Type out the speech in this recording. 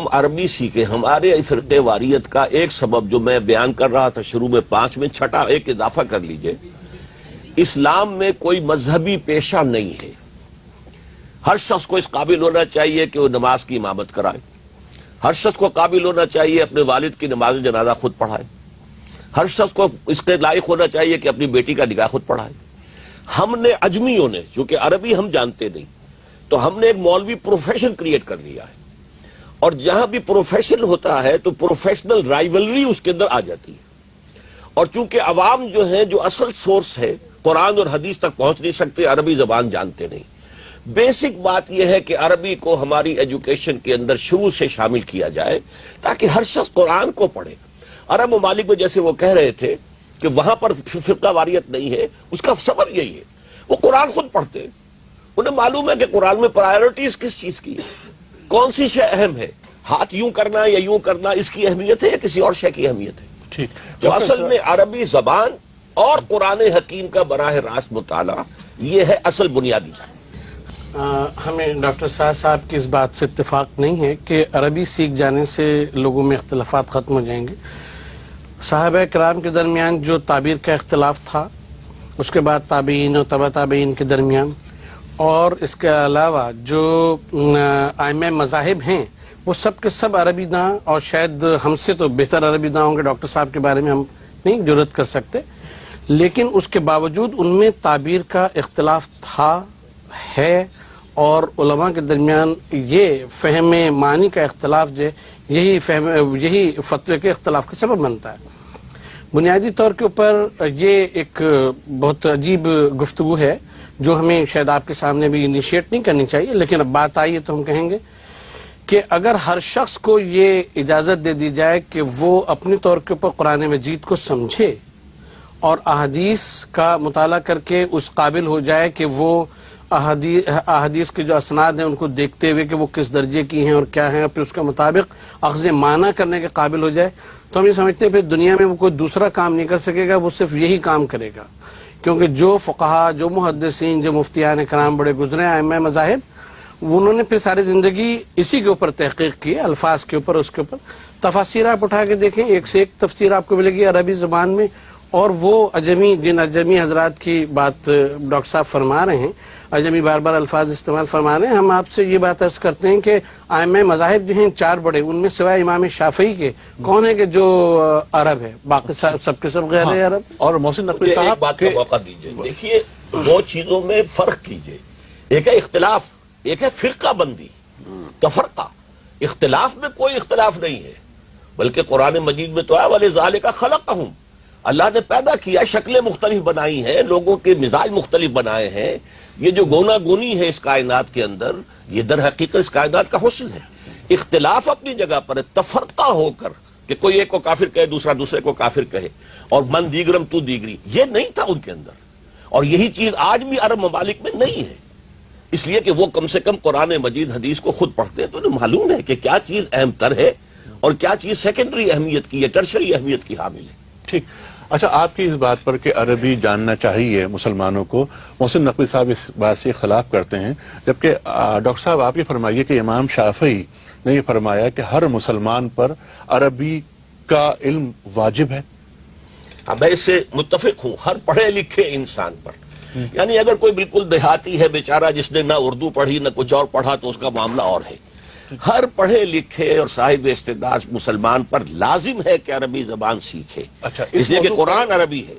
ہم عربی سیکھیں. ہمارے فرقے واریت کا ایک سبب جو میں بیان کر رہا تھا شروع میں 5 میں، چھٹا ایک اضافہ کر لیجئے. اسلام میں کوئی مذہبی پیشہ نہیں ہے. ہر شخص کو اس قابل ہونا چاہیے کہ وہ نماز کی امامت کرائے. ہر شخص کو قابل ہونا چاہیے اپنے والد کی نماز جنازہ خود پڑھائے. ہر شخص کو اس کے لائق ہونا چاہیے کہ اپنی بیٹی کا نکاح خود پڑھائے. ہم نے اجمیوں نے، چونکہ عربی ہم جانتے نہیں، تو ہم نے ایک مولوی پروفیشن کریٹ کر دیا ہے. اور جہاں بھی پروفیشن ہوتا ہے تو پروفیشنل رائیولری اس کے اندر آ جاتی ہے. اور چونکہ عوام جو ہے، جو اصل سورس ہے، قرآن اور حدیث تک پہنچ نہیں سکتے، عربی زبان جانتے نہیں. بیسک بات یہ ہے کہ عربی کو ہماری ایجوکیشن کے اندر شروع سے شامل کیا جائے تاکہ ہر شخص قرآن کو پڑھے. عرب ممالک میں جیسے وہ کہہ رہے تھے کہ وہاں پر فرقہ واریت نہیں ہے، اس کا سبب یہی ہے وہ قرآن خود پڑھتے. انہیں معلوم ہے کہ قرآن میں پرائیورٹیز کس چیز کی ہے، کون سی شے اہم ہے. ہاتھ یوں کرنا یا یوں کرنا، اس کی اہمیت ہے یا کسی اور شے کی اہمیت ہے. ٹھیک. تو اصل میں عربی زبان اور قرآن حکیم کا براہ راست مطالعہ، یہ ہے اصل بنیادی چیز. ہمیں ڈاکٹر صاحب کی اس بات سے اتفاق نہیں ہے کہ عربی سیکھ جانے سے لوگوں میں اختلافات ختم ہو جائیں گے. صحابہ کرام کے درمیان جو تعبیر کا اختلاف تھا، اس کے بعد تابعین اور تبع تابعین کے درمیان، اور اس کے علاوہ جو ائمہ مذاہب ہیں، وہ سب کے سب عربی داں، اور شاید ہم سے تو بہتر عربی داں ہوں گے. ڈاکٹر صاحب کے بارے میں ہم نہیں جرات کر سکتے، لیکن اس کے باوجود ان میں تعبیر کا اختلاف تھا، ہے. اور علماء کے درمیان یہ فہم معنی کا اختلاف جو ہے، یہی فتوے کے اختلاف کا سبب بنتا ہے. بنیادی طور کے اوپر یہ ایک بہت عجیب گفتگو ہے جو ہمیں شاید آپ کے سامنے بھی انیشیٹ نہیں کرنی چاہیے، لیکن اب بات آئی ہے تو ہم کہیں گے کہ اگر ہر شخص کو یہ اجازت دے دی جائے کہ وہ اپنے طور کے اوپر قرآن مجید کو سمجھے اور احادیث کا مطالعہ کر کے اس قابل ہو جائے کہ وہ احادیث کے جو اسناد ہیں ان کو دیکھتے ہوئے کہ وہ کس درجے کی ہیں اور کیا ہیں، اور پھر اس کے مطابق اخذ معنی کرنے کے قابل ہو جائے، تو ہم یہ سمجھتے ہیں پھر دنیا میں وہ کوئی دوسرا کام نہیں کر سکے گا، وہ صرف یہی کام کرے گا. کیونکہ جو فقہا، جو محدثین، جو مفتیان کرام بڑے گزرے ائمہ مذاہب، انہوں نے پھر ساری زندگی اسی کے اوپر تحقیق کی، الفاظ کے اوپر، اس کے اوپر. تفاسیر آپ اٹھا کے دیکھیں، ایک سے ایک تفسیر آپ کو ملے گی عربی زبان میں. اور وہ جن اجمی حضرات کی بات ڈاکٹر صاحب فرما رہے ہیں، اجمی بار بار الفاظ استعمال فرما رہے ہیں، ہم آپ سے یہ بات عرض کرتے ہیں کہ ائمہ مذاہب جو ہیں 4 بڑے، ان میں سوائے امام شافعی کے کون ہے کہ جو عرب ہے؟ باقی سب کے سب غیر عرب. اور محسن نقوی صاحب، ایک بات کا موقع دیجیے. دیکھیے، 2 چیزوں میں فرق کیجیے. ایک ہے اختلاف، ایک ہے فرقہ بندی، تفرقہ. اختلاف میں کوئی اختلاف نہیں ہے، بلکہ قرآن مجید میں تو ہے وَلِذَٰلِكَ خَلَقَهُمْ، اللہ نے پیدا کیا، شکلیں مختلف بنائی ہیں، لوگوں کے مزاج مختلف بنائے ہیں. یہ جو گونا گونی ہے اس کائنات کے اندر، یہ در حقیقت اس کائنات کا حسن ہے. اختلاف اپنی جگہ پر ہے، تفرقہ ہو کر کہ کوئی ایک کو کافر کہے، دوسرا دوسرے کو کافر کہے، اور من دیگرم تو دیگری، یہ نہیں تھا ان کے اندر. اور یہی چیز آج بھی عرب ممالک میں نہیں ہے، اس لیے کہ وہ کم سے کم قرآن مجید حدیث کو خود پڑھتے ہیں، تو انہیں معلوم ہے کہ کیا چیز اہم تر ہے اور کیا چیز سیکنڈری اہمیت کی ہے، ٹرشری اہمیت کی حامل ہے. ٹھیک. اچھا، آپ کی اس بات پر کہ عربی جاننا چاہیے مسلمانوں کو، محسن نقوی صاحب اس بات سے خلاف کرتے ہیں، جبکہ ڈاکٹر صاحب آپ یہ فرمائیے کہ امام شافعی نے یہ فرمایا کہ ہر مسلمان پر عربی کا علم واجب ہے. میں اس سے متفق ہوں، ہر پڑھے لکھے انسان پر. یعنی اگر کوئی بالکل دیہاتی ہے بیچارہ، جس نے نہ اردو پڑھی نہ کچھ اور پڑھا، تو اس کا معاملہ اور ہے. ہر پڑھے لکھے اور صاحب استعداد مسلمان پر لازم ہے کہ عربی زبان سیکھے، اچھا، اس لیے کہ قرآن عربی ہے.